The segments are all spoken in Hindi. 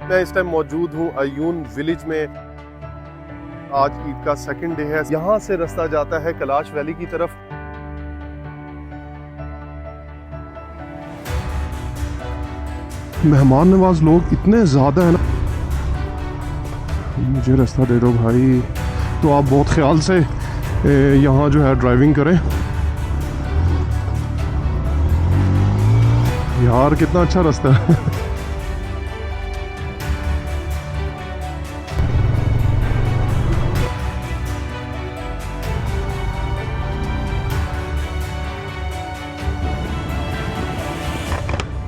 मैं इस टाइम मौजूद हूँ अयून विलेज में। आज ईद का सेकंड डे है। यहाँ से रास्ता जाता है कैलाश वैली की तरफ। मेहमान नवाज लोग इतने ज़्यादा हैं ना, मुझे रास्ता दे दो भाई। तो आप बहुत ख्याल से यहाँ जो है ड्राइविंग करें। यार कितना अच्छा रास्ता है।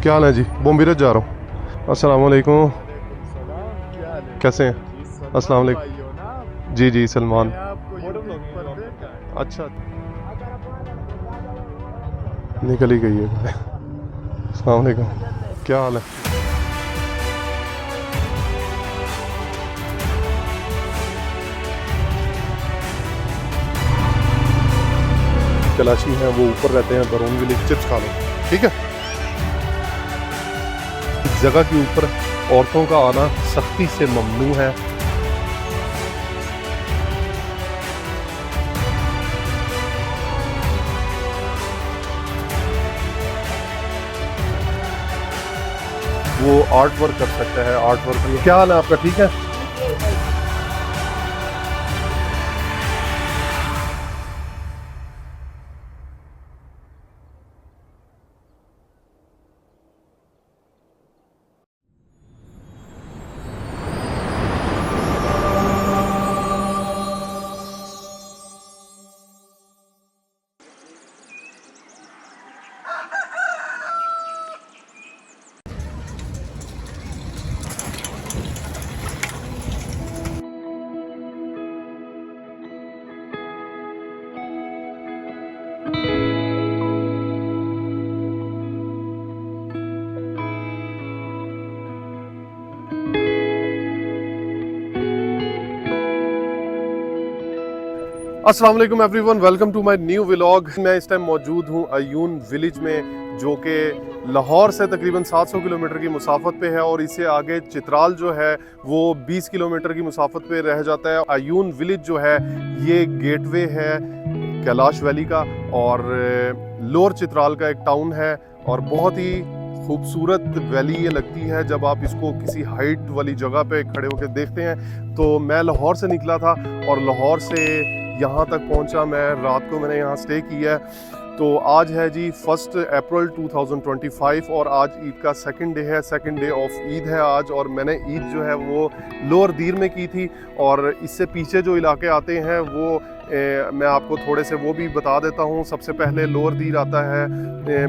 क्या हाल है जी? बोम्बीरत जा रहा हूँ। अस्सलाम वालेकुम। कैसे हैं? अस्सलाम वालेकुम। जी जी सलमान। अच्छा निकल ही गई है। अस्सलाम वालेकुम। क्या हाल है? कैलाशी हैं वो ऊपर रहते हैं, बरून विलेज। चिप्स खा लो, ठीक है। इस जगह के ऊपर औरतों का आना सख्ती से ममनू है। वो आर्ट वर्क कर सकता है। Art work. क्या हाल है आपका? ठीक है। अस्सलाम वालेकुम everyone, welcome to my new vlog. मैं इस टाइम मौजूद हूँ अयून विलेज में, जो कि लाहौर से तकरीबन 700 किलोमीटर की मुसाफत पे है। और इससे आगे चित्राल जो है वो 20 किलोमीटर की मुसाफत पे रह जाता है। अयून विलेज जो है ये गेटवे है कैलाश वैली का, और लोअर चित्राल का एक टाउन है। और बहुत ही खूबसूरत वैली ये लगती है जब आप इसको किसी हाइट वाली जगह पे खड़े होकर देखते हैं। तो मैं लाहौर से निकला था और लाहौर से यहाँ तक पहुँचा। मैं रात को मैंने यहाँ स्टे किया है। तो आज है जी 1 अप्रैल 2025 और आज ईद का सेकंड डे है। सेकंड डे ऑफ ईद है आज। और मैंने ईद जो है वो लोअर दीर में की थी। और इससे पीछे जो इलाके आते हैं वो मैं आपको थोड़े से वो भी बता देता हूँ। सबसे पहले लोअर दीर आता है,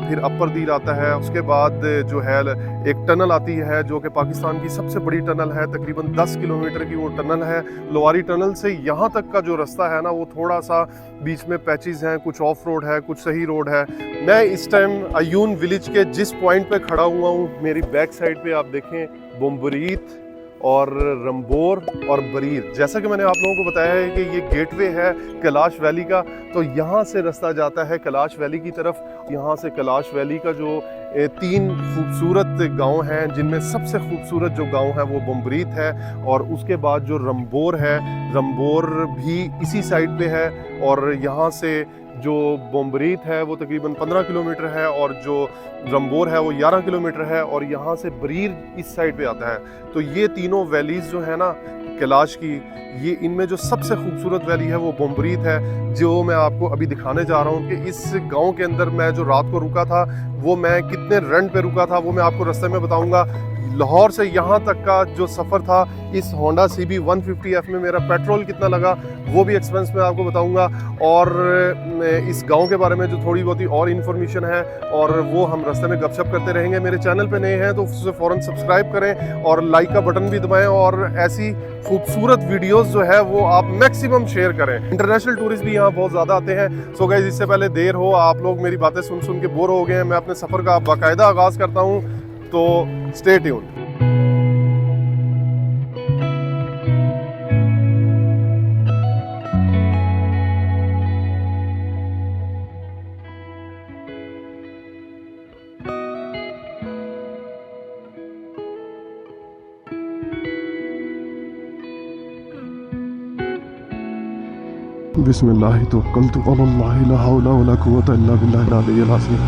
फिर अपर दीर आता है। उसके बाद जो है एक टनल आती है जो कि पाकिस्तान की सबसे बड़ी टनल है। तकरीबन 10 किलोमीटर की वो टनल है। लोवारी टनल से यहाँ तक का जो रास्ता है ना, वो थोड़ा सा बीच में पैचेस हैं, कुछ ऑफ रोड है, कुछ सही रोड है। मैं इस टाइम अयून विलेज के जिस पॉइंट पे खड़ा हुआ हूँ, मेरी बैक साइड पे आप देखें बोम्बरीत और रंबोर और बरीर। जैसा कि मैंने आप लोगों को बताया है कि ये गेटवे है कैलाश वैली का। तो यहाँ से रास्ता जाता है कैलाश वैली की तरफ। यहाँ से कैलाश वैली का जो 3 खूबसूरत गांव हैं, जिनमें सबसे खूबसूरत जो गांव है वो बोम्बरीत है। और उसके बाद जो रंबोर है, रंबोर भी इसी साइड पे है। और यहाँ से जो बोम्बरीत है वो तकरीबन 15 किलोमीटर है, और जो रंबोर है वो 11 किलोमीटर है। और यहाँ से बरीर इस साइड पे आता है। तो ये तीनों वैलीज जो है ना कैलाश की, ये इनमें जो सबसे खूबसूरत वैली है वो बोम्बरीत है, जो मैं आपको अभी दिखाने जा रहा हूँ कि इस गांव के अंदर मैं जो रात को रुका था, वो मैं कितने रेंट पे रुका था वो मैं आपको रास्ते में बताऊंगा। लाहौर से यहाँ तक का जो सफ़र था इस होंडा CB 150F में मेरा पेट्रोल कितना लगा वो भी एक्सपेंस में आपको बताऊंगा। और इस गांव के बारे में जो थोड़ी बहुत ही और इन्फॉर्मेशन है, और वो हम रास्ते में गपशप करते रहेंगे। मेरे चैनल पे नए हैं तो उसे फ़ौरन सब्सक्राइब करें और लाइक का बटन भी दबाएं। और ऐसी खूबसूरत वीडियोस जो है वो आप मैक्सिमम शेयर करें। इंटरनेशनल टूरिस्ट भी यहाँ बहुत ज़्यादा आते हैं। सो गाइस, इससे पहले देर हो, आप लोग मेरी बातें सुन सुन के बोर हो गए हैं, मैं अपने सफ़र का बाकायदा आगाज़ करता हूँ। तो स्टे ट्यून्ड। बिस्मिल्लाहि तवक्कलतु अलल्लाहि ला हौला वला कुव्वता इल्ला बिल्लाहिल अलिय्यिल अज़ीम।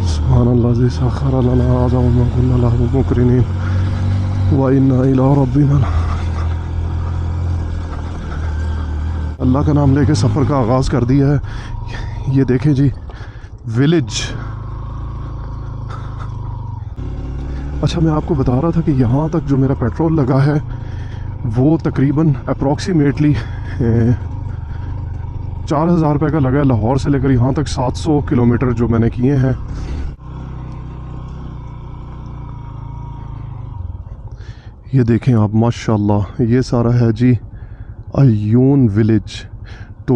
सुब्हानल्लाज़ी सख़्ख़र लना हाज़ा व मा कुन्ना लहु मुक़रिनीन व इन्ना इला रब्बिना। अल्लाह का नाम लेके सफ़र का आगाज़ कर दिया है। ये देखें जी, विलेज। अच्छा, मैं आपको बता रहा था कि यहाँ तक जो मेरा पेट्रोल लगा है वो तकरीबन अप्रॉक्सीमेटली 4000 रुपये का लगा है। लाहौर से लेकर यहाँ तक 700 किलोमीटर जो मैंने किए हैं। ये देखें आप, माशाल्लाह, ये सारा है जी अयून विलेज। तो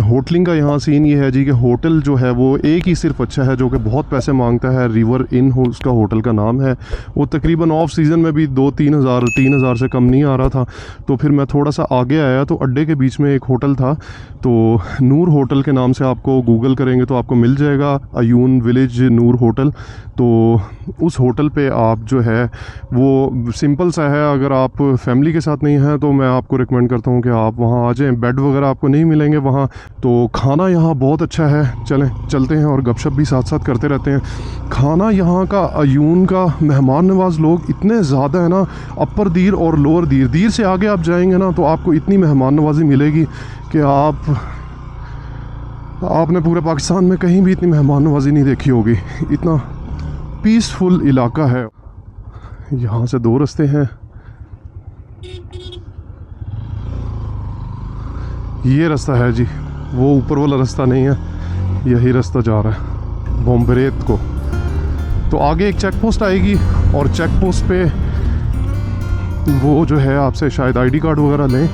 होटलिंग का यहाँ सीन ये है जी कि होटल जो है वो एक ही सिर्फ अच्छा है जो कि बहुत पैसे मांगता है। रिवर इन उसका होटल का नाम है। वो तकरीबन ऑफ सीज़न में भी 3 हज़ार से कम नहीं आ रहा था। तो फिर मैं थोड़ा सा आगे आया तो अड्डे के बीच में एक होटल था, तो नूर होटल के नाम से आपको गूगल करेंगे तो आपको मिल जाएगा अयून विलेज नूर होटल। तो उस होटल पे आप जो है वो सिंपल सा है। अगर आप फैमिली के साथ नहीं हैं तो मैं आपको रिकमेंड करता हूँ कि आप वहाँ आ जाएँ। बेड वगैरह आपको नहीं मिलेंगे वहाँ। तो खाना यहाँ बहुत अच्छा है। चलते हैं और गपशप भी साथ साथ करते रहते हैं। खाना यहाँ का अयून का मेहमान नवाज लोग इतने ज़्यादा है ना। अपर दीर और लोअर दीर से आगे आप जाएंगे ना तो आपको इतनी मेहमान नवाजी मिलेगी कि आपने पूरे पाकिस्तान में कहीं भी इतनी मेहमान नवाजी नहीं देखी होगी। इतना पीसफुल इलाका है। यहाँ से 2 रास्ते हैं। ये रास्ता है जी, वो ऊपर वाला रास्ता नहीं है, यही रास्ता जा रहा है बोम्बरेत को। तो आगे एक चेक पोस्ट आएगी और चेक पोस्ट पे वो जो है आपसे शायद आईडी कार्ड वगैरह लें।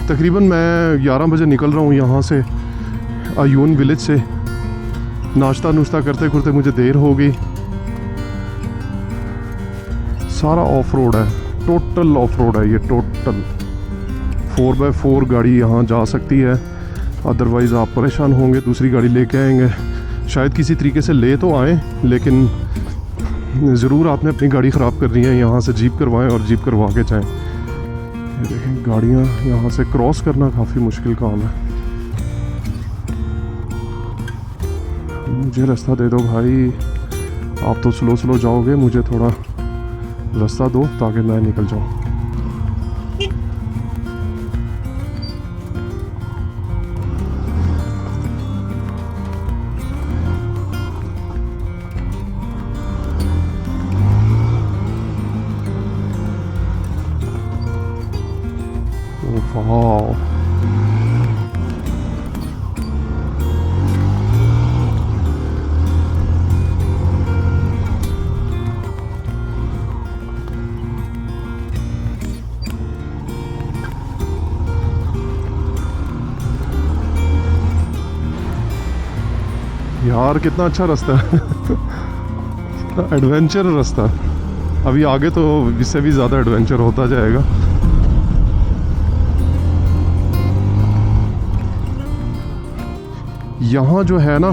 तकरीबन मैं 11 बजे निकल रहा हूँ यहाँ से अयून विलेज से। नाश्ता नुश्ता करते करते मुझे देर हो गई। सारा ऑफ रोड है, टोटल ऑफ रोड है ये। टोटल 4x4 गाड़ी यहाँ जा सकती है। अदरवाइज़ आप परेशान होंगे, दूसरी गाड़ी लेके आएंगे। शायद किसी तरीके से ले तो आएँ, लेकिन ज़रूर आपने अपनी गाड़ी ख़राब करनी है। यहाँ से जीप करवाएं और जीप करवा के जाएँ। ये देखें गाड़ियाँ, यहाँ से क्रॉस करना काफ़ी मुश्किल काम है। मुझे रास्ता दे दो भाई, आप तो स्लो जाओगे, मुझे थोड़ा रास्ता दो ताकि मैं निकल जाऊँ। वाह, यार कितना अच्छा रास्ता है। कितना एडवेंचर रास्ता। अभी आगे तो इससे भी ज़्यादा एडवेंचर होता जाएगा। यहाँ जो है ना,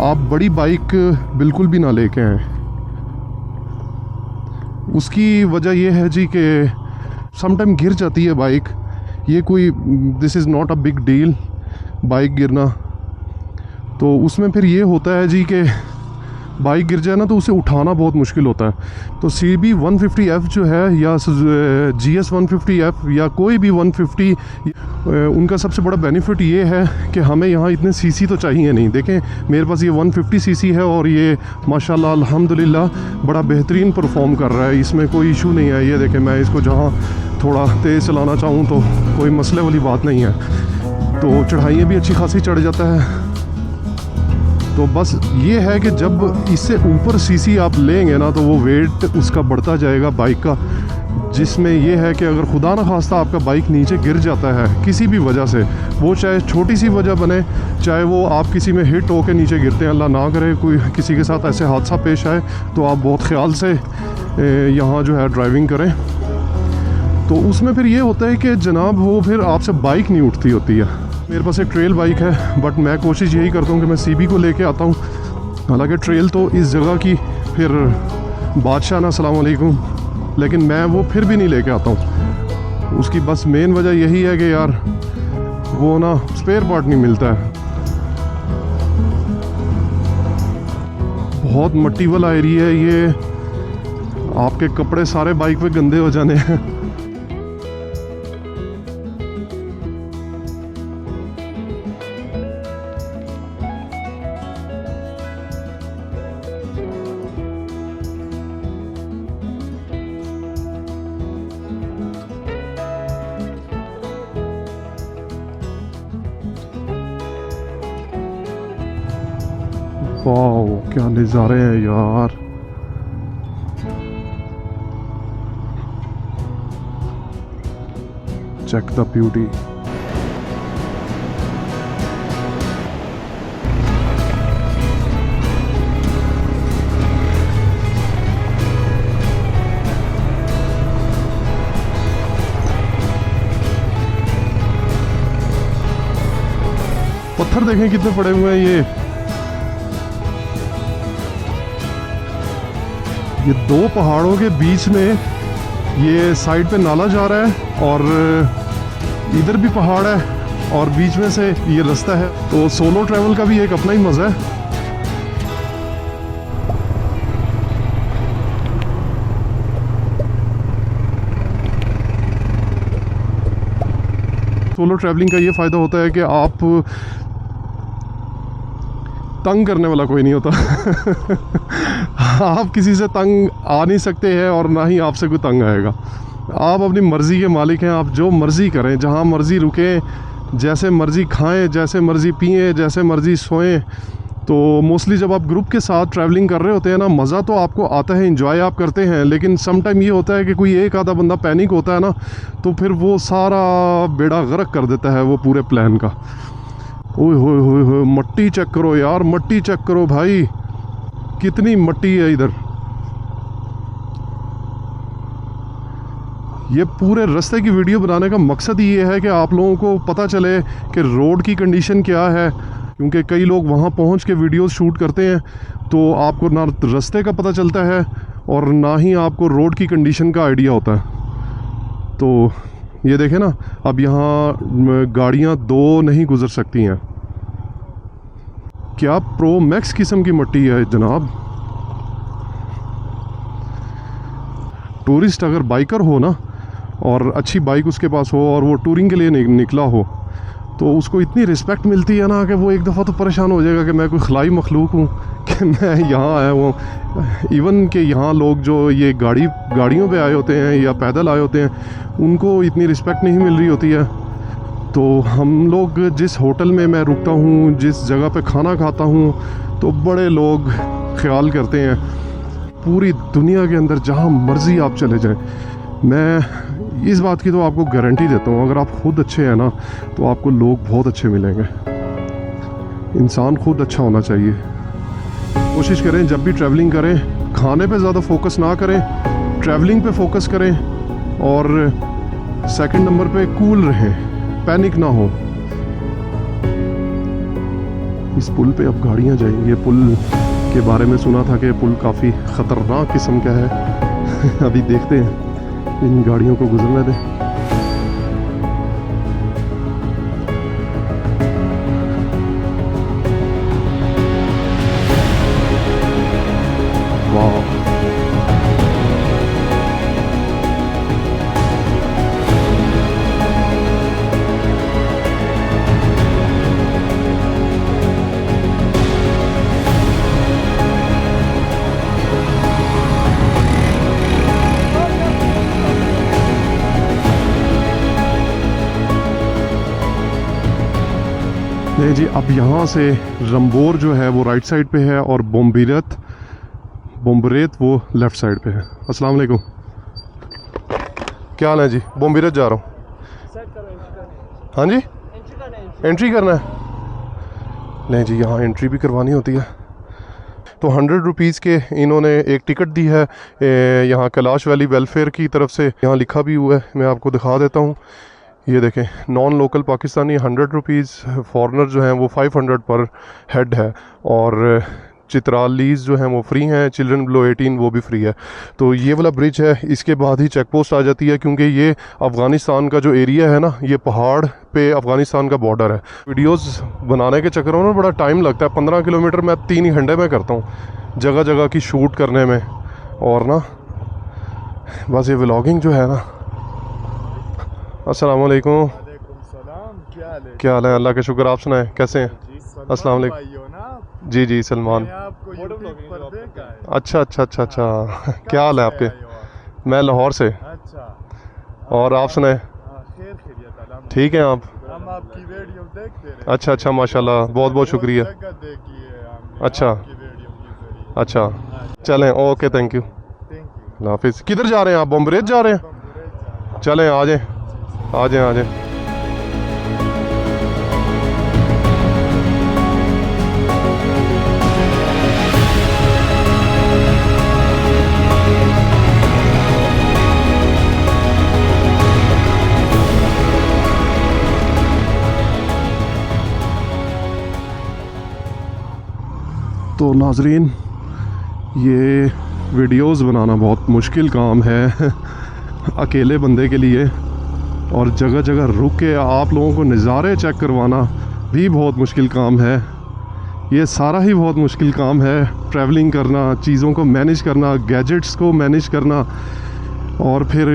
आप बड़ी बाइक बिल्कुल भी ना लेके आएँ। उसकी वजह यह है जी कि समटाइम गिर जाती है बाइक। ये कोई this is not a big deal bike गिरना। तो उसमें फिर ये होता है जी कि बाइक गिर जाए ना तो उसे उठाना बहुत मुश्किल होता है। तो CB 150F जो है या GS 150F या कोई भी 150, उनका सबसे बड़ा बेनिफिट ये है कि हमें यहाँ इतने सीसी तो चाहिए नहीं। देखें मेरे पास ये 150 सीसी है और ये माशाल्लाह अल्हम्दुलिल्लाह बड़ा बेहतरीन परफॉर्म कर रहा है। इसमें कोई इशू नहीं है। ये देखें, मैं इसको जहाँ थोड़ा तेज़ चलाना चाहूँ तो कोई मसले वाली बात नहीं है। तो चढ़ाइयाँ भी अच्छी खासी चढ़ जाता है। तो बस ये है कि जब इससे ऊपर सीसी आप लेंगे ना तो वो वेट उसका बढ़ता जाएगा बाइक का, जिसमें ये है कि अगर खुदा न खास्ता आपका बाइक नीचे गिर जाता है किसी भी वजह से, वो चाहे छोटी सी वजह बने, चाहे वो आप किसी में हिट होकर नीचे गिरते हैं, अल्लाह ना करे कोई किसी के साथ ऐसे हादसा पेश आए, तो आप बहुत ख्याल से यहाँ जो है ड्राइविंग करें। तो उसमें फिर ये होता है कि जनाब वो फिर आपसे बाइक नहीं उठती होती है। मेरे पास एक ट्रेल बाइक है, बट मैं कोशिश यही करता हूँ कि मैं CB को लेके आता हूँ। हालांकि ट्रेल तो इस जगह की फिर बादशाह ना अस्सलाम वालेकुम, लेकिन मैं वो फिर भी नहीं लेके आता हूँ। उसकी बस मेन वजह यही है कि यार वो ना स्पेयर पार्ट नहीं मिलता है। बहुत मट्टी वाला एरिया है ये, आपके कपड़े सारे बाइक पे गंदे हो जाने हैं। वाह क्या नज़ारे हैं यार। Check the beauty. पत्थर देखें कितने पड़े हुए हैं। ये दो पहाड़ों के बीच में ये साइड पे नाला जा रहा है और इधर भी पहाड़ है और बीच में से ये रास्ता है। तो सोलो ट्रैवल का भी एक अपना ही मज़ा है। सोलो ट्रैवलिंग का ये फ़ायदा होता है कि आप तंग करने वाला कोई नहीं होता। आप किसी से तंग आ नहीं सकते हैं और ना ही आपसे कोई तंग आएगा। आप अपनी मर्ज़ी के मालिक हैं, आप जो मर्ज़ी करें, जहाँ मर्ज़ी रुकें, जैसे मर्ज़ी खाएं, जैसे मर्ज़ी पिएं, जैसे मर्ज़ी सोएं। तो मोस्टली जब आप ग्रुप के साथ ट्रैवलिंग कर रहे होते हैं ना, मज़ा तो आपको आता है, इंजॉय आप करते हैं, लेकिन सम टाइम ये होता है कि कोई एक आधा बंदा पैनिक होता है ना, तो फिर वो सारा बेड़ा गर्क कर देता है वो पूरे प्लान का। ओए होए होए होए, मट्टी चेक करो यार, मट्टी चेक करो भाई, कितनी मट्टी है इधर। ये पूरे रास्ते की वीडियो बनाने का मकसद ही ये है कि आप लोगों को पता चले कि रोड की कंडीशन क्या है, क्योंकि कई लोग वहाँ पहुँच के वीडियोस शूट करते हैं तो आपको ना रास्ते का पता चलता है और ना ही आपको रोड की कंडीशन का आइडिया होता है। तो ये देखें ना, अब यहाँ गाड़ियाँ दो नहीं गुजर सकती हैं। क्या प्रो मैक्स किस्म की मट्टी है जनाब। टूरिस्ट अगर बाइकर हो ना और अच्छी बाइक उसके पास हो और वो टूरिंग के लिए निकला हो, तो उसको इतनी रिस्पेक्ट मिलती है ना कि वो एक दफ़ा तो परेशान हो जाएगा कि मैं कोई खलाई मखलूक हूँ कि मैं यहाँ आया हूँ। इवन कि यहाँ लोग जो ये गाड़ियों पे आए होते हैं या पैदल आए होते हैं, उनको इतनी रिस्पेक्ट नहीं मिल रही होती है। तो हम लोग जिस होटल में मैं रुकता हूँ, जिस जगह पे खाना खाता हूँ, तो बड़े लोग ख्याल करते हैं। पूरी दुनिया के अंदर जहाँ मर्ज़ी आप चले जाएं, मैं इस बात की तो आपको गारंटी देता हूँ, अगर आप खुद अच्छे हैं ना तो आपको लोग बहुत अच्छे मिलेंगे। इंसान खुद अच्छा होना चाहिए। कोशिश करें जब भी ट्रैवलिंग करें, खाने पे ज़्यादा फोकस ना करें, ट्रैवलिंग पे फोकस करें और सेकंड नंबर पे कूल रहें, पैनिक ना हो। इस पुल पे अब गाड़ियाँ जाएंगी। ये पुल के बारे में सुना था कि पुल काफ़ी ख़तरनाक किस्म का है। अभी देखते हैं, इन गाड़ियों को गुजरने दें। वाह, नहीं जी, अब यहाँ से रंबोर जो है वो राइट साइड पे है और बोम्बरेत वो लेफ़्ट साइड पे है। अस्सलाम वालेकुम, क्या हाल है जी? बोम्बरेत जा रहा हूँ। हाँ जी, एंट्री करना है? नहीं जी, यहाँ एंट्री भी करवानी होती है। तो 100 रुपीज़ के इन्होंने एक टिकट दी है यहाँ कैलाश वैली वेलफेयर की तरफ से। यहाँ लिखा भी हुआ है, मैं आपको दिखा देता हूँ। ये देखें, non local Pakistani 100 rupees, foreigner जो हैं वो 500 पर हेड है। और चित्रालीज जो हैं वो फ्री हैं, चिल्ड्रन बिलो 18 वो भी फ्री है। तो ये वाला ब्रिज है, इसके बाद ही चेक पोस्ट आ जाती है, क्योंकि ये अफ़गानिस्तान का जो एरिया है ना, ये पहाड़ पे अफ़गानिस्तान का बॉर्डर है। वीडियोस बनाने के चक्कर में बड़ा टाइम लगता है, 15 किलोमीटर मैं 3 ही घंटे में करता हूँ जगह जगह की शूट करने में। और ना बस ये व्लॉगिंग जो है ना। अस्सलाम वालेकुम। क्या हाल है? अल्लाह का शुक्र, आप सुनाएं कैसे हैं? अस्सलाम वालेकुम। जी जी सलमान। अच्छा अच्छा अच्छा अच्छा। क्या हाल है आपके? मैं लाहौर से। और आप सुनाएं? ठीक है आप? हम आपकी वीडियो देखते रहे। अच्छा अच्छा माशाल्लाह, बहुत बहुत शुक्रिया। अच्छा अच्छा, चलें, ओके, थैंक यू, अल्लाह हाफिज़। किधर जा रहे हैं आप? बम्बरेज जा रहे हैं? चलें, आ जाएं आ जाएं आ जाएं। तो नाजरीन, ये वीडियोस बनाना बहुत मुश्किल काम है अकेले बंदे के लिए, और जगह जगह रुक के आप लोगों को नज़ारे चेक करवाना भी बहुत मुश्किल काम है। ये सारा ही बहुत मुश्किल काम है, ट्रैवलिंग करना, चीज़ों को मैनेज करना, गैजेट्स को मैनेज करना, और फिर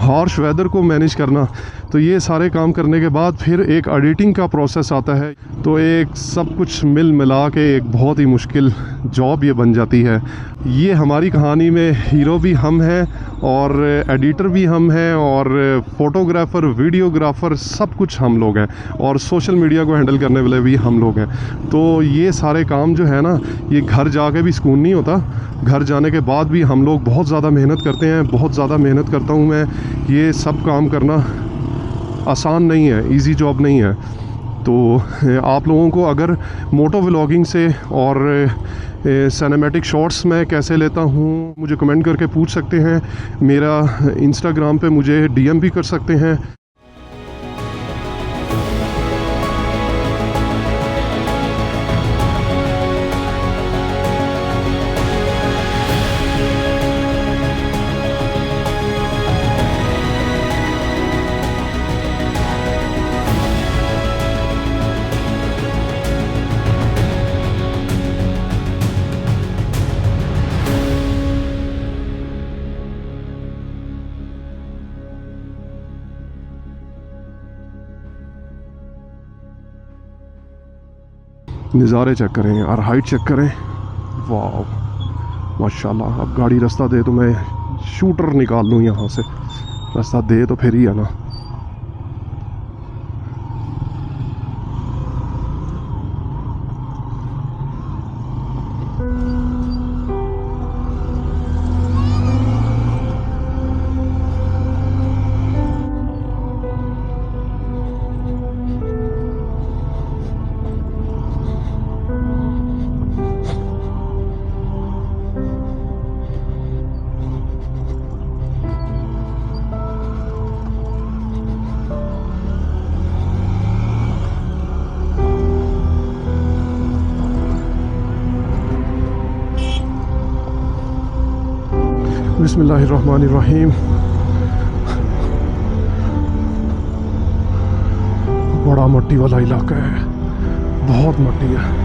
हार्श वेदर को मैनेज करना। तो ये सारे काम करने के बाद फिर एक एडिटिंग का प्रोसेस आता है। तो एक सब कुछ मिल मिला के एक बहुत ही मुश्किल जॉब ये बन जाती है। ये हमारी कहानी में हीरो भी हम हैं, और एडिटर भी हम हैं, और फ़ोटोग्राफ़र, वीडियोग्राफ़र, सब कुछ हम लोग हैं, और सोशल मीडिया को हैंडल करने वाले भी हम लोग हैं। तो ये सारे काम जो है ना, ये घर जाके भी सुकून नहीं होता। घर जाने के बाद भी हम लोग बहुत ज़्यादा मेहनत करते हैं, बहुत ज़्यादा मेहनत करता हूँ मैं। ये सब काम करना आसान नहीं है, इजी जॉब नहीं है। तो आप लोगों को अगर मोटो व्लॉगिंग से और सिनेमैटिक शॉट्स मैं कैसे लेता हूँ, मुझे कमेंट करके पूछ सकते हैं। मेरा इंस्टाग्राम पे मुझे डीएम भी कर सकते हैं। नज़ारे चेक करें और हाइट चेक करें, वाह माशाल्लाह। अब गाड़ी रास्ता दे तो मैं शूटर निकाल लूँ यहाँ से, रास्ता दे तो फिर ही है ना। बिस्मिल्लाहिर्रहमानिर्रहीम। बड़ा मट्टी वाला इलाका है, बहुत मट्टी है।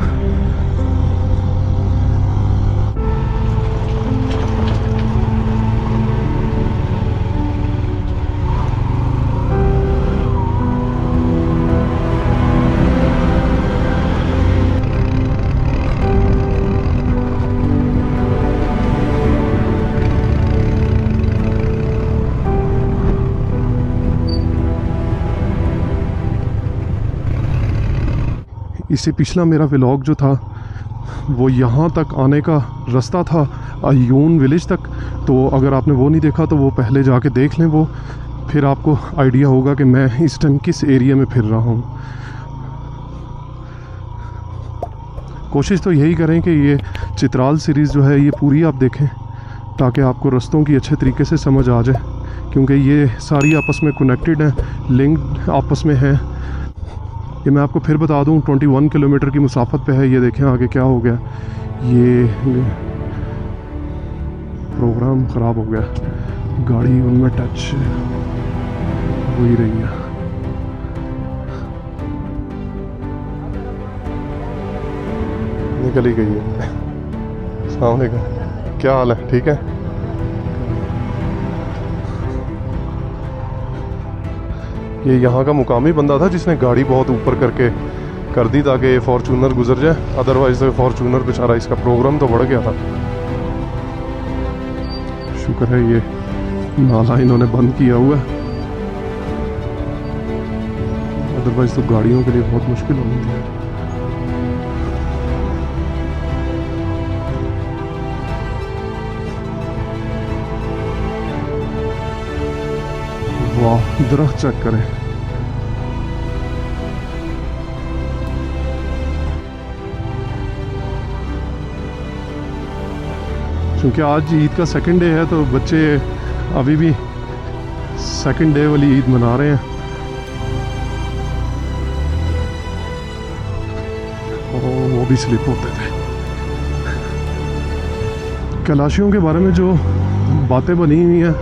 इससे पिछला मेरा व्लॉग जो था वो यहाँ तक आने का रास्ता था, अयून विलेज तक। तो अगर आपने वो नहीं देखा तो वो पहले जाके देख लें, वो फिर आपको आइडिया होगा कि मैं इस टाइम किस एरिया में फिर रहा हूँ। कोशिश तो यही करें कि ये चित्राल सीरीज़ जो है ये पूरी आप देखें, ताकि आपको रास्तों की अच्छे तरीके से समझ आ जाए, क्योंकि ये सारी आपस में कनेक्टेड हैं, लिंक्ड आपस में हैं। ये मैं आपको फिर बता दूं, 21 किलोमीटर की मुसाफत पे है। ये देखें आगे क्या हो गया, ये प्रोग्राम ख़राब हो गया, गाड़ी उनमें टच हो ही रही है। निकल ही गई है। अस्सलाम वालेकुम, क्या हाल है? ठीक है। ये यहाँ का मुकामी बंदा था जिसने गाड़ी बहुत ऊपर करके कर दी ताकि ये फॉर्चूनर गुजर जाए, अदरवाइज तो फॉर्चूनर बेचारा, इसका प्रोग्राम तो बढ़ गया था। शुक्र है ये नाला इन्होंने बंद किया हुआ है, अदरवाइज तो गाड़ियों के लिए बहुत मुश्किल होनी थी। वाह, दरख्त चेक करें। क्योंकि आज ईद का सेकंड डे है तो बच्चे अभी भी सेकंड डे वाली ईद मना रहे हैं। और वो भी स्लिप होते थे। कैलाशियों के बारे में जो बातें बनी हुई हैं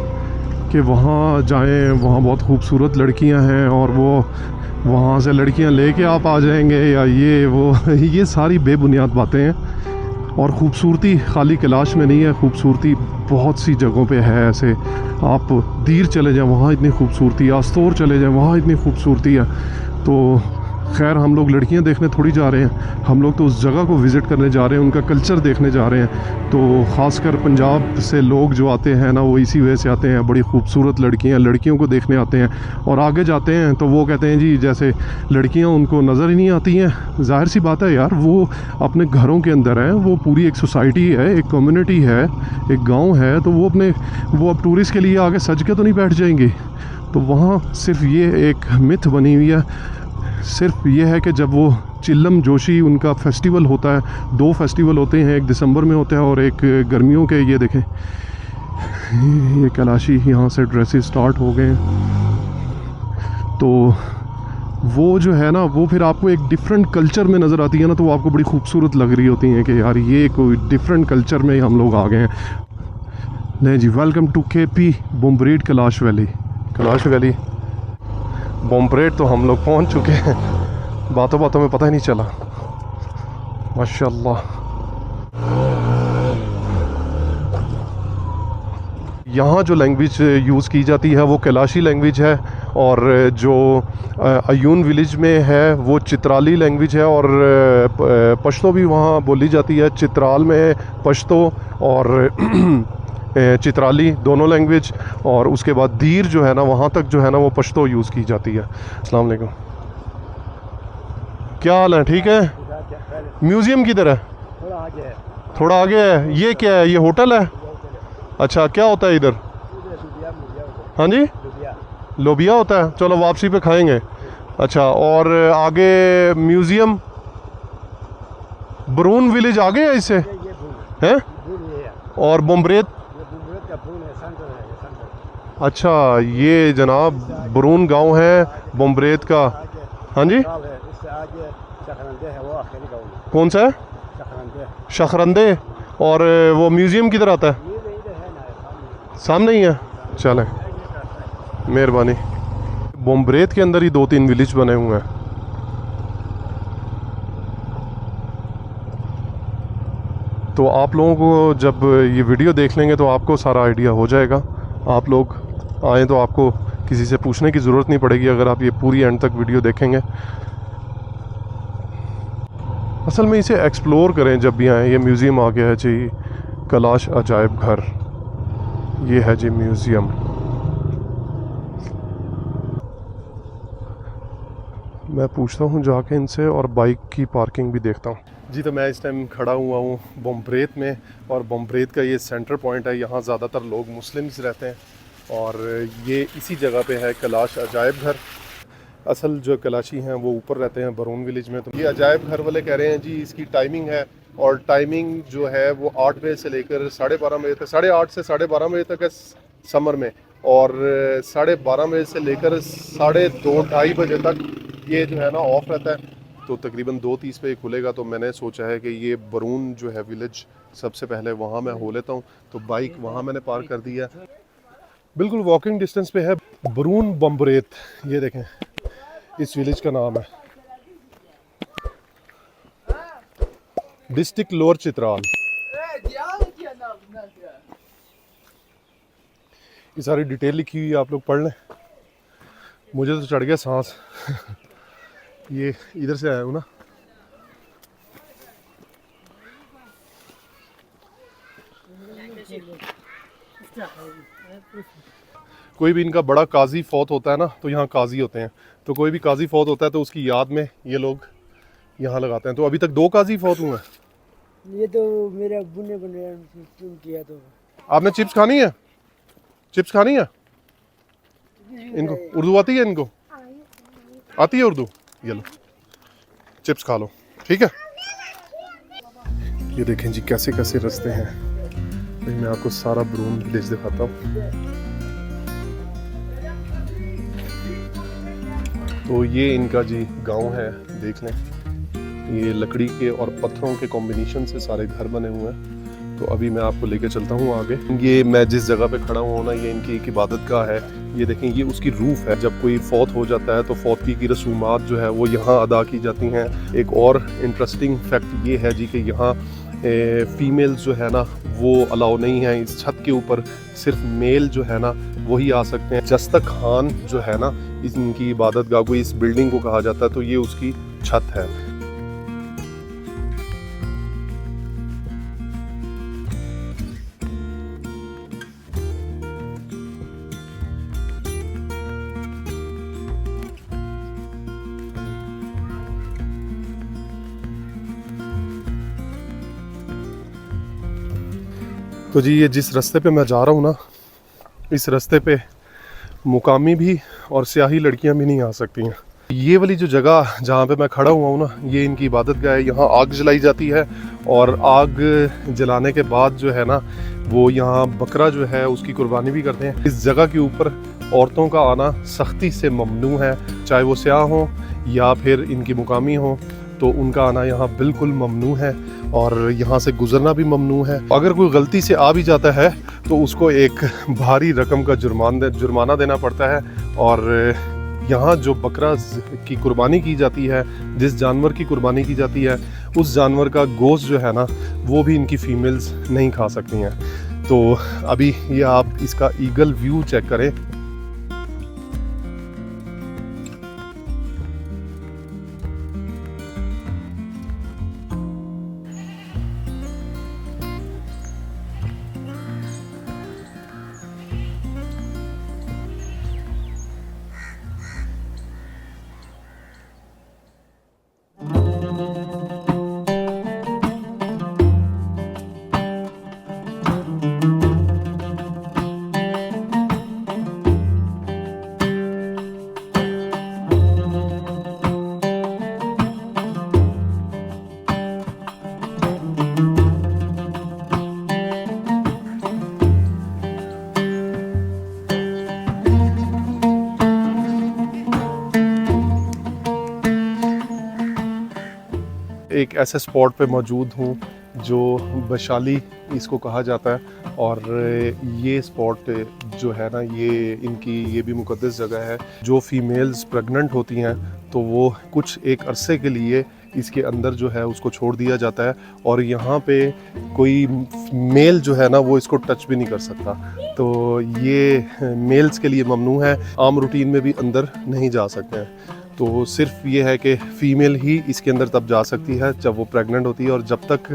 कि वहाँ जाएं, वहाँ बहुत खूबसूरत लड़कियां हैं और वो वहाँ से लड़कियां लेके आप आ जाएंगे या ये वो ये सारी बेबुनियाद बातें हैं। और ख़ूबसूरती खाली कैलाश में नहीं है, खूबसूरती बहुत सी जगहों पे है। ऐसे आप दीर चले जाएं, वहाँ इतनी खूबसूरती है, आस्तोर चले जाएं, वहाँ इतनी खूबसूरती है। तो खैर हम लोग लड़कियां देखने थोड़ी जा रहे हैं, हम लोग तो उस जगह को विज़िट करने जा रहे हैं, उनका कल्चर देखने जा रहे हैं। तो ख़ासकर पंजाब से लोग जो आते हैं ना, वो इसी वजह से आते हैं, बड़ी खूबसूरत लड़कियों को देखने आते हैं। और आगे जाते हैं तो वो कहते हैं जी जैसे लड़कियां उनको नज़र ही नहीं आती हैं। ज़ाहिर सी बात है यार, वो अपने घरों के अंदर हैं, वो पूरी एक सोसाइटी है, एक कम्युनिटी है, एक गाँव है, तो वो अब टूरिस्ट के लिए आगे सज के तो नहीं बैठ जाएंगी। तो वहाँ सिर्फ ये एक मिथ बनी हुई है, सिर्फ ये है कि जब वो चिल्लम जोशी उनका फेस्टिवल होता है, 2 फेस्टिवल होते हैं, एक दिसंबर में होता है और एक गर्मियों के। ये देखें, ये कैलाशी यहाँ से ड्रेसेस स्टार्ट हो गए हैं। तो वो जो है ना, वो फिर आपको एक डिफरेंट कल्चर में नज़र आती है ना, तो वो आपको बड़ी खूबसूरत लग रही होती हैं कि यार ये कोई डिफरेंट कल्चर में हम लोग आ गए हैं। नहीं जी, welcome to KP Bumburet Kalash valley. Kalash valley Bumburet तो हम लोग पहुंच चुके हैं, बातों बातों में पता ही नहीं चला। माशाल्लाह। यहाँ जो लैंग्वेज यूज़ की जाती है वो कैलाशी लैंग्वेज है, और जो अयून विलेज में है वो चित्राली लैंग्वेज है, और पश्तो भी वहाँ बोली जाती है। चित्राल में पश्तो और चित्राली दोनों लैंग्वेज, और उसके बाद दीर जो है ना, वहाँ तक जो है ना वो पश्तो यूज़ की जाती है। अस्सलाम वालेकुम, क्या हाल है? ठीक है। म्यूज़ियम किधर है? थोड़ा आगे है। ये क्या है? ये होटल है? अच्छा, क्या होता है इधर? हाँ जी, लोबिया होता है। चलो वापसी पे खाएंगे। अच्छा, और आगे म्यूज़ियम बरून विलेज आगे है इससे हैं? और बुम्बरेद? अच्छा, ये जनाब बरून गांव है बुम्बरेद का। हाँ जी, कौन सा है? शखरंदे। और वो म्यूज़ियम किधर आता है? सामने ही है। चलें, मेहरबानी। बुम्बरेद के अंदर ही 2-3 विलेज बने हुए हैं। तो आप लोगों को जब ये वीडियो देख लेंगे तो आपको सारा आइडिया हो जाएगा। आप लोग आएँ तो आपको किसी से पूछने की ज़रूरत नहीं पड़ेगी अगर आप ये पूरी एंड तक वीडियो देखेंगे। असल में इसे एक्सप्लोर करें जब भी आएँ। ये म्यूज़ियम आ गया है जी, कैलाश अजायब घर। ये है जी म्यूज़ियम। मैं पूछता हूँ जाके इनसे, और बाइक की पार्किंग भी देखता हूँ जी। तो मैं इस टाइम खड़ा हुआ हूँ बुम्बरेद में, और बुम्बरेद का ये सेंटर पॉइंट है। यहाँ ज़्यादातर लोग मुस्लिम्स रहते हैं, और ये इसी जगह पे है कैलाश अजायब घर। असल जो कैलाशी हैं वो ऊपर रहते हैं बरून विलेज में। तो ये अजायब घर वाले कह रहे हैं जी इसकी टाइमिंग है, और टाइमिंग जो है वो 8 बजे से लेकर 12:30 बजे तक, 8:30 से 12:30 बजे तक है समर में, और 12:30 बजे से लेकर 2:30-2:30 बजे तक ये जो है ना ऑफ रहता है। तो तकरीबन 2:30 पे खुलेगा। तो मैंने सोचा है कि ये बरून जो है विलेज, सबसे पहले वहाँ मैं हो लेता हूँ। तो बाइक वहाँ मैंने पार्क कर दी है, बिल्कुल वॉकिंग डिस्टेंस पे है बरून बम्बरेत। ये देखें इस विलेज का नाम है, डिस्ट्रिक्ट लोअर चित्राल। ये सारी डिटेल लिखी हुई है, आप लोग पढ़ लें। मुझे तो चढ़ गया सांस ये इधर से आया हूँ ना। कोई भी इनका बड़ा काजी फौत होता है ना, तो यहाँ काजी होते हैं। तो कोई भी काजी फौत होता है तो उसकी याद में ये लोग यहाँ लगाते हैं। तो अभी तक 2 काजी फौत हुए हैं। ये तो मेरे अब्बू ने बनाया किया। तो आपने चिप्स खानी है? चिप्स खानी है इनको? उर्दू आती है इनको? आती है उर्दू? ये लो चिप्स खा लो, ठीक है। ये देखें जी कैसे कैसे रास्ते हैं। भाई मैं आपको सारा बरून विलेज दिखाता हूँ। तो ये इनका जी गांव है, देख लें। ये लकड़ी के और पत्थरों के कॉम्बिनेशन से सारे घर बने हुए हैं। तो अभी मैं आपको लेके चलता हूँ आगे। ये मैं जिस जगह पे खड़ा हुआ हूँ ना, ये इनकी एक इबादत गाह है। ये देखें ये उसकी रूफ है। जब कोई फौत हो जाता है तो फौतगी की रसूमात जो है वो यहाँ अदा की जाती हैं। एक और इंटरेस्टिंग फैक्ट ये है जी कि यहाँ फीमेल्स जो है ना वो अलाउ नहीं है। इस छत के ऊपर सिर्फ मेल जो है ना वही आ सकते हैं। जस्तक खान जो है ना, इनकी इबादत गाह को, इस बिल्डिंग को कहा जाता है। तो ये उसकी छत है। तो जी ये जिस रास्ते पे मैं जा रहा हूँ ना, इस रास्ते पे मुकामी भी और स्याही लड़कियाँ भी नहीं आ सकती हैं। ये वाली जो जगह जहाँ पे मैं खड़ा हुआ हूँ ना, ये इनकी इबादत गाह है। यहाँ आग जलाई जाती है और आग जलाने के बाद जो है ना वो यहाँ बकरा जो है उसकी कुर्बानी भी करते हैं। इस जगह के ऊपर औरतों का आना सख्ती से ममनू है, चाहे वो स्याह हों या फिर इनकी मुकामी हों। तो उनका आना यहाँ बिल्कुल ममनू है और यहाँ से गुजरना भी ममनू है। अगर कोई गलती से आ भी जाता है तो उसको एक भारी रकम का जुर्माना देना पड़ता है। और यहाँ जो बकरा की कुर्बानी की जाती है, जिस जानवर की कुर्बानी की जाती है, उस जानवर का गोश्त जो है ना वो भी इनकी फीमेल्स नहीं खा सकती हैं। तो अभी ये आप इसका ईगल व्यू चेक करें। एक ऐसे स्पॉट पे मौजूद हूँ जो बशाली इसको कहा जाता है। और ये स्पॉट जो है ना, ये भी मुकद्दस जगह है। जो फीमेल्स प्रेग्नेंट होती हैं तो वो कुछ एक अरसे के लिए इसके अंदर जो है उसको छोड़ दिया जाता है। और यहाँ पे कोई मेल जो है ना वो इसको टच भी नहीं कर सकता। तो ये मेल्स के लिए ममनू है, आम रूटीन में भी अंदर नहीं जा सकते हैं। तो सिर्फ ये है कि फ़ीमेल ही इसके अंदर तब जा सकती है जब वो प्रेग्नेंट होती है। और जब तक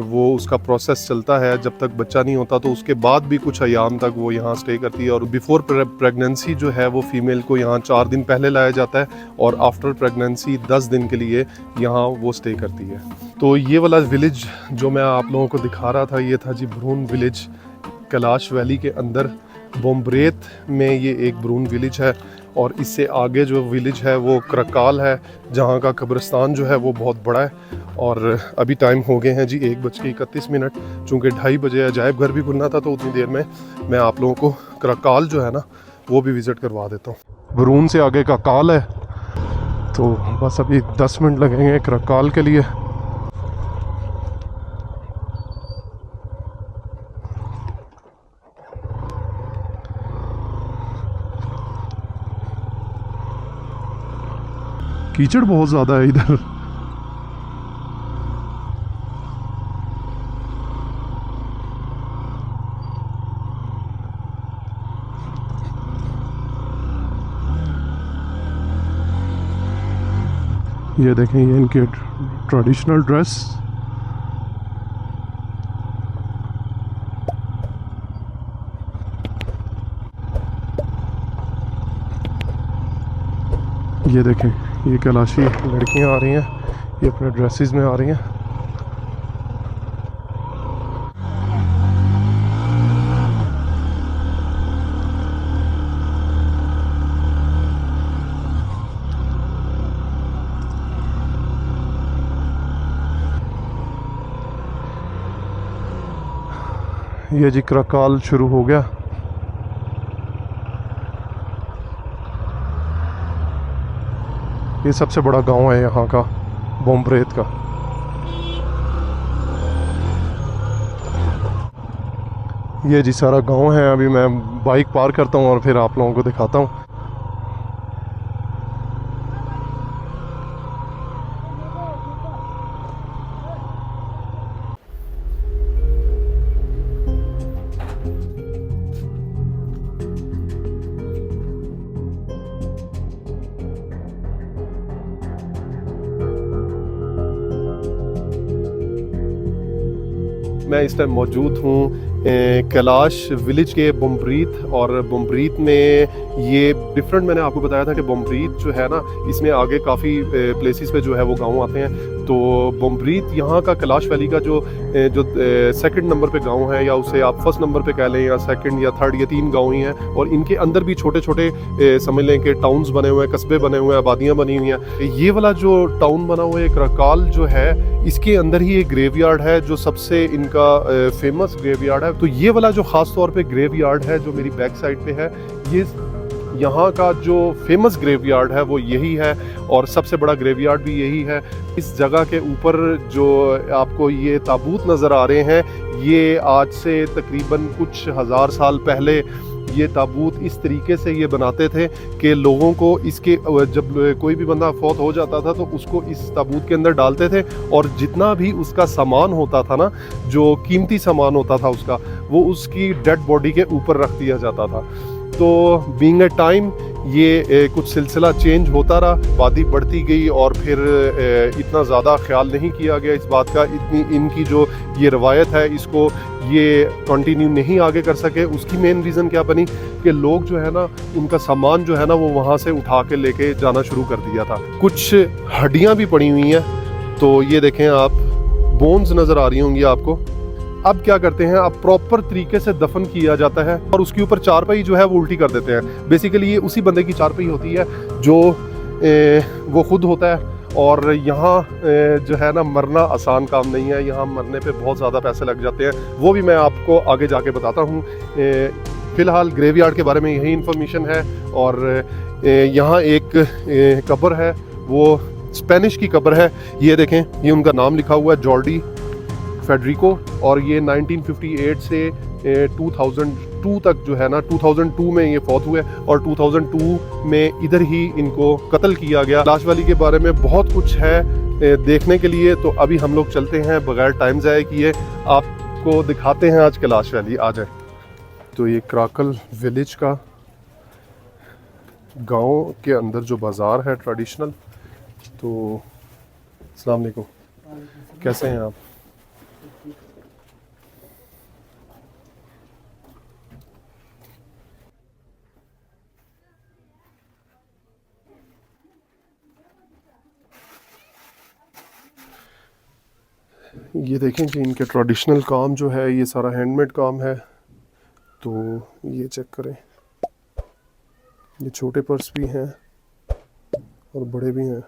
वो उसका प्रोसेस चलता है, जब तक बच्चा नहीं होता, तो उसके बाद भी कुछ अयाम तक वो यहाँ स्टे करती है। और बिफ़ोर प्रेगनेंसी जो है वो फ़ीमेल को यहाँ 4 दिन पहले लाया जाता है और आफ्टर प्रेगनेंसी 10 दिन के लिए यहाँ वो स्टे करती है। तो ये वाला विलेज जो मैं आप लोगों को दिखा रहा था, ये था जी बरून विलेज, कैलाश वैली के अंदर बम्बरेत में ये एक बरून विलेज है। और इससे आगे जो विलेज है वो करकाल है, जहाँ का कब्रिस्तान जो है वो बहुत बड़ा है। और अभी टाइम हो गए हैं जी 1:31। चूँकि 2:30 बजे अजायब घर भी खुलना था, तो उतनी देर में मैं आप लोगों को करकाल जो है ना वो भी विज़िट करवा देता हूँ। बरून से आगे करकाल है। तो बस अभी 10 मिनट लगेंगे करकाल के लिए। कीचड़ बहुत ज़्यादा है इधर। ये देखें, ये इनके ट्रेडिशनल ड्रेस। ये देखें, ये कैलाशी लड़कियां आ रही हैं, ये अपने ड्रेसेस में आ रही हैं। ये जी करकाल शुरू हो गया। ये सबसे बड़ा गांव है यहाँ का, बोम्ब्रेत का। ये जी सारा गांव है। अभी मैं बाइक पार करता हूँ और फिर आप लोगों को दिखाता हूँ। मैं इस टाइम मौजूद हूँ कैलाश विलेज के बोम्ब्रीत। और बोम्ब्रीत में ये डिफरेंट, मैंने आपको बताया था कि बोम्ब्रीत जो है ना, इसमें आगे काफ़ी प्लेसेस पे जो है वो गांव आते हैं। तो बोम्ब्रीत यहाँ का कैलाश वैली का जो सेकंड नंबर पे गांव है, या उसे आप फर्स्ट नंबर पे कह लें, या सेकंड या थर्ड, ये 3 गांव ही हैं। और इनके अंदर भी छोटे छोटे समझ लें कि टाउन्स बने हुए हैं, कस्बे बने हुए हैं, आबादियाँ बनी हुई हैं। ये वाला जो टाउन बना हुआ है करकाल जो है, इसके अंदर ही एक ग्रेवयार्ड है जो सबसे इनका फेमस ग्रेवयार्ड है। तो ये वाला जो ख़ास तौर पे ग्रेवयार्ड है जो मेरी बैक साइड पे है, ये यहाँ का जो फेमस ग्रेवयार्ड है वो यही है, और सबसे बड़ा ग्रेवयार्ड भी यही है। इस जगह के ऊपर जो आपको ये ताबूत नज़र आ रहे हैं, ये आज से तकरीबन कुछ हज़ार साल पहले ये ताबूत इस तरीके से ये बनाते थे कि लोगों को इसके, जब कोई भी बंदा फौत हो जाता था तो उसको इस ताबूत के अंदर डालते थे, और जितना भी उसका सामान होता था ना, जो कीमती सामान होता था उसका, वो उसकी डेड बॉडी के ऊपर रख दिया जाता था। तो बीइंग ए टाइम ये कुछ सिलसिला चेंज होता रहा, आबादी बढ़ती गई, और फिर इतना ज़्यादा ख्याल नहीं किया गया इस बात का। इतनी इनकी जो ये रवायत है, इसको ये कंटिन्यू नहीं आगे कर सके। उसकी मेन रीज़न क्या बनी कि लोग जो है ना, उनका सामान जो है ना, वो वहाँ से उठा के लेके जाना शुरू कर दिया था। कुछ हड्डियाँ भी पड़ी हुई हैं, तो ये देखें आप, बोन्स नज़र आ रही होंगी आपको। अब क्या करते हैं, अब प्रॉपर तरीके से दफन किया जाता है, और उसके ऊपर चारपाई जो है वो उल्टी कर देते हैं। बेसिकली ये उसी बंदे की चारपाई होती है जो वो खुद होता है। और यहाँ जो है ना, मरना आसान काम नहीं है, यहाँ मरने पे बहुत ज़्यादा पैसे लग जाते हैं। वो भी मैं आपको आगे जाके बताता हूँ। फ़िलहाल ग्रेवयार्ड के बारे में यही इन्फॉर्मेशन है। और यहाँ एक कब्र है, वो स्पेनिश की कब्र है। ये देखें, ये उनका नाम लिखा हुआ है, जॉर्डी फेडरिको, और ये 1958 से 2002 तक जो है ना, 2002 में ये फौत हुए, और 2002 में इधर ही इनको कत्ल किया गया। कैलाश वैली के बारे में बहुत कुछ है देखने के लिए, तो अभी हम लोग चलते हैं बगैर टाइम ज़ाया किए, आपको दिखाते हैं आज कैलाश वैली। आ जाए। तो ये कराकल विलेज का गांव के अंदर जो बाज़ार है ट्रेडिशनल। तो अस्सलाम वालेकुम, कैसे हैं आप? ये देखें कि इनके ट्रेडिशनल काम जो है, ये सारा हैंडमेड काम है। तो ये चेक करें, ये छोटे पर्स भी हैं और बड़े भी हैं,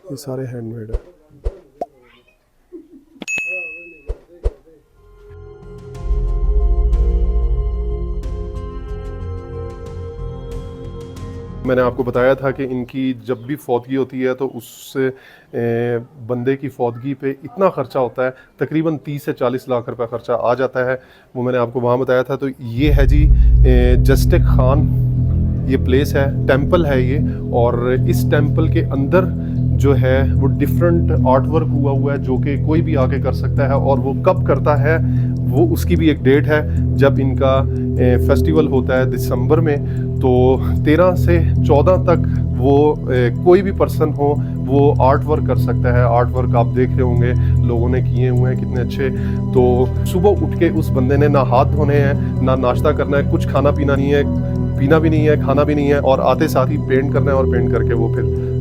ये सारे हैंडमेड है। मैंने आपको बताया था कि इनकी जब भी फौतगी होती है तो उस बंदे की फौतगी पे इतना ख़र्चा होता है, तकरीबन 30 से 40 लाख रुपए ख़र्चा आ जाता है। वो मैंने आपको वहाँ बताया था। तो ये है जी जस्टिक खान, ये प्लेस है, टेंपल है ये। और इस टेंपल के अंदर जो है वो डिफरेंट आर्ट वर्क हुआ है जो कि कोई भी आके कर सकता है। और वो कब करता है वो उसकी भी एक डेट है, जब इनका फेस्टिवल होता है दिसंबर में। तो 13 से 14 तक वो कोई भी पर्सन हो वो आर्ट वर्क कर सकता है। आर्ट वर्क आप देख रहे होंगे लोगों ने किए हुए हैं कितने अच्छे। तो सुबह उठ के उस बंदे ने ना हाथ धोने हैं, ना नाश्ता करना है, कुछ खाना पीना नहीं है, पीना भी नहीं है, खाना भी नहीं है, और आते साथ ही पेंट करना है। और पेंट करके वो फिर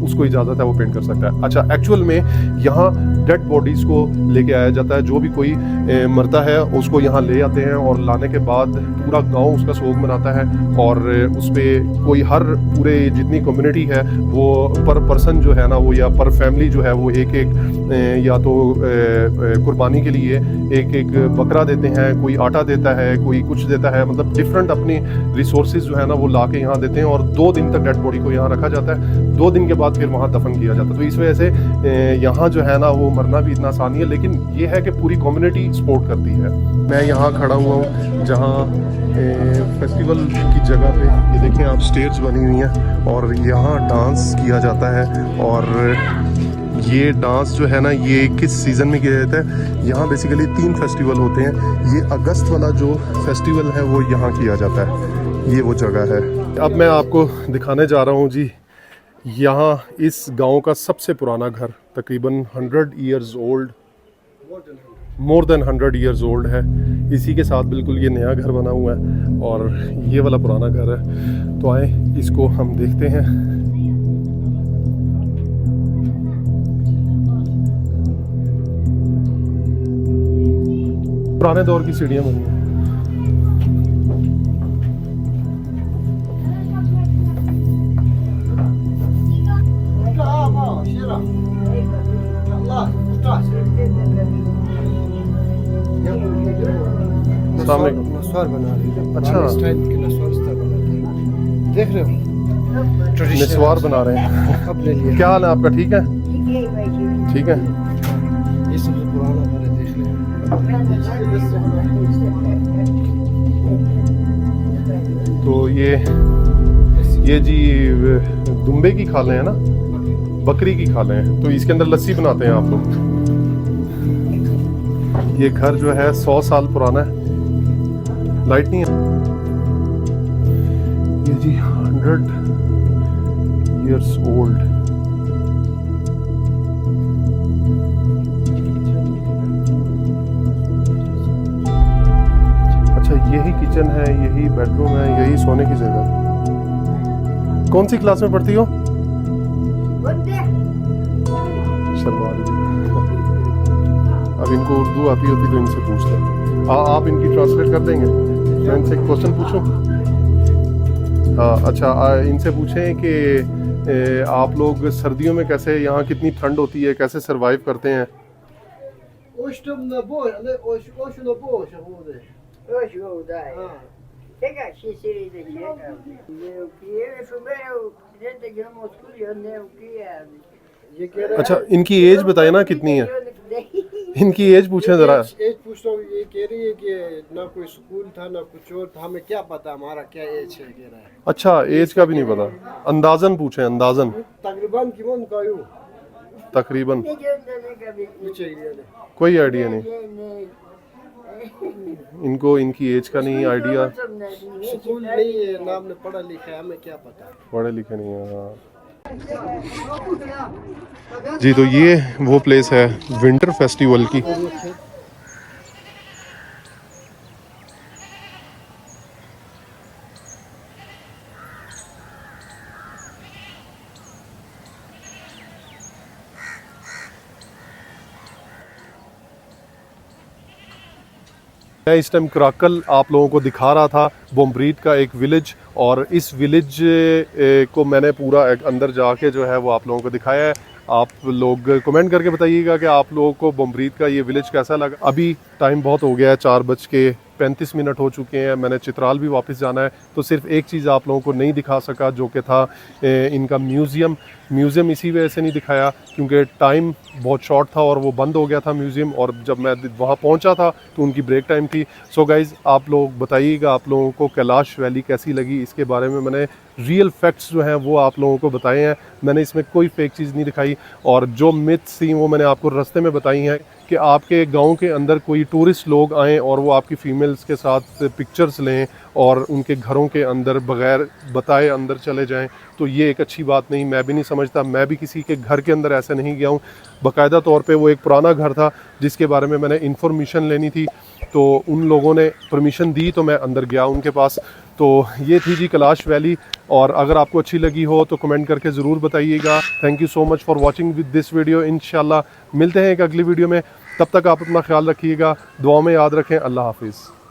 उसको इजाज़त है वो पेंट कर सकता है। अच्छा, एक्चुअल में यहाँ डेड बॉडीज़ को लेके आया जाता है। जो भी कोई मरता है उसको यहाँ ले आते हैं और लाने के बाद पूरा गांव उसका सोग मनाता है। और उस पर कोई हर पूरे जितनी कम्युनिटी है वो पर पर्सन जो है ना वो, या पर फैमिली जो है वो एक या तो कुर्बानी के लिए एक बकरा देते हैं, कोई आटा देता है, कोई कुछ देता है, मतलब डिफरेंट अपनी रिसोर्सेज जो है ना वो ला के यहाँ देते हैं। और 2 दिन तक डेड बॉडी को यहाँ रखा जाता है। 2 दिन के बाद फिर वहाँ दफन किया जाता है। तो इस वजह से यहाँ जो है ना वो मरना भी इतना आसान नहीं है, लेकिन ये है कि पूरी कम्युनिटी सपोर्ट करती है। मैं यहाँ खड़ा हुआ हूँ जहाँ फेस्टिवल की जगह पे, ये देखें आप, स्टेज बनी हुई हैं और यहाँ डांस किया जाता है। और ये डांस जो है ना ये किस सीज़न में किया जाता है? यहाँ बेसिकली 3 फेस्टिवल होते हैं। ये अगस्त वाला जो फेस्टिवल है वो यहाँ किया जाता है। ये वो जगह है। अब मैं आपको दिखाने जा रहा हूँ जी, यहाँ इस गांव का सबसे पुराना घर, तकरीबन 100 years old, more than 100 years old है। इसी के साथ बिल्कुल ये नया घर बना हुआ है और ये वाला पुराना घर है। तो आए इसको हम देखते हैं। पुराने दौर की सीढ़ियाँ बनी हैं। नस्वार बना रही है। अच्छा, स्टाइल के नस्वार बनाते हैं, देख रहे हो? निस्वार बना रहे हैं। अब ले लिया। क्या हाल है आपका? ठीक है, ठीक है। ये सबसे पुराना घर है, देख रहे हो? तो ये जी दुम्बे की खाले हैं ना, बकरी की खाले हैं। तो इसके अंदर लस्सी बनाते हैं आप लोग। ये घर जो है 100 साल पुराना है। लाइट नहीं है। ये जी 100 ईयर्स ओल्ड। अच्छा, यही किचन है, यही बेडरूम है, यही सोने की जगह। कौन सी क्लास में पढ़ती हो? शर्मा रही है। अब इनको उर्दू आती होती तो इनसे पूछ लें। आप इनकी ट्रांसलेट कर देंगे? मैं इनसे एक क्वेश्चन पूछूं? हाँ, अच्छा, इनसे पूछें कि आप लोग सर्दियों में कैसे, यहाँ कितनी ठंड होती है, कैसे सरवाइव करते हैं? अच्छा, इनकी एज बताइए ना कितनी है? इनकी एज पूछें जरा। एज पूछ रहा हूँ। ये कह रही है कि ना कोई स्कूल था ना कुछ और था, हमें क्या पता हमारा क्या एज है, कह रहा है। अच्छा, एज का भी नहीं पता, अंदाजन पूछें, अंदाजन। तकरीबन किमन का यूं तकरीबन पूछे कोई आइडिया नहीं इनको, इनकी एज का नहीं आइडिया। स्कूल नहीं है, नाम ने पढ़ा लिखा है, हमें क्या पता। पढ़े लिखे नहीं है। हाँ जी, तो ये वो प्लेस है विंटर फेस्टिवल की। मैं इस टाइम कराकल आप लोगों को दिखा रहा था, बोम्ब्रीत का एक विलेज, और इस विलेज को मैंने पूरा अंदर जाके जो है वो आप लोगों को दिखाया है। आप लोग कमेंट करके बताइएगा कि आप लोगों को बोम्ब्रीत का ये विलेज कैसा लगा। अभी टाइम बहुत हो गया है, 4 बज के 35 मिनट हो चुके हैं, मैंने चित्राल भी वापस जाना है, तो सिर्फ एक चीज़ आप लोगों को नहीं दिखा सका जो कि था इनका म्यूज़ियम इसी वजह से नहीं दिखाया क्योंकि टाइम बहुत शॉर्ट था और वो बंद हो गया था म्यूज़ियम, और जब मैं वहाँ पहुँचा था तो उनकी ब्रेक टाइम थी। सो गाइज़ आप लोग बताइएगा आप लोगों को कैलाश वैली कैसी लगी, इसके बारे में मैंने रियल फैक्ट्स जो हैं वो आप लोगों को बताए हैं, मैंने इसमें कोई फेक चीज़ नहीं दिखाई, और जो मिथ्स थी वो मैंने आपको रास्ते में बताई हैं कि आपके गांव के अंदर कोई टूरिस्ट लोग आएँ और वो आपकी फ़ीमेल्स के साथ पिक्चर्स लें और उनके घरों के अंदर बग़ैर बताए अंदर चले जाएं, तो ये एक अच्छी बात नहीं, मैं भी नहीं समझता, मैं भी किसी के घर के अंदर ऐसे नहीं गया हूँ। बाकायदा तौर पे वो एक पुराना घर था जिसके बारे में मैंने इन्फॉर्मेशन लेनी थी, तो उन लोगों ने परमिशन दी तो मैं अंदर गया उनके पास। तो ये थी जी कैलाश वैली, और अगर आपको अच्छी लगी हो तो कमेंट करके ज़रूर बताइएगा। Thank you so much for watching with this video. इंशाल्लाह मिलते हैं एक अगली वीडियो में, तब तक आप अपना ख्याल रखिएगा, दुआ में याद रखें। अल्लाह हाफिज़।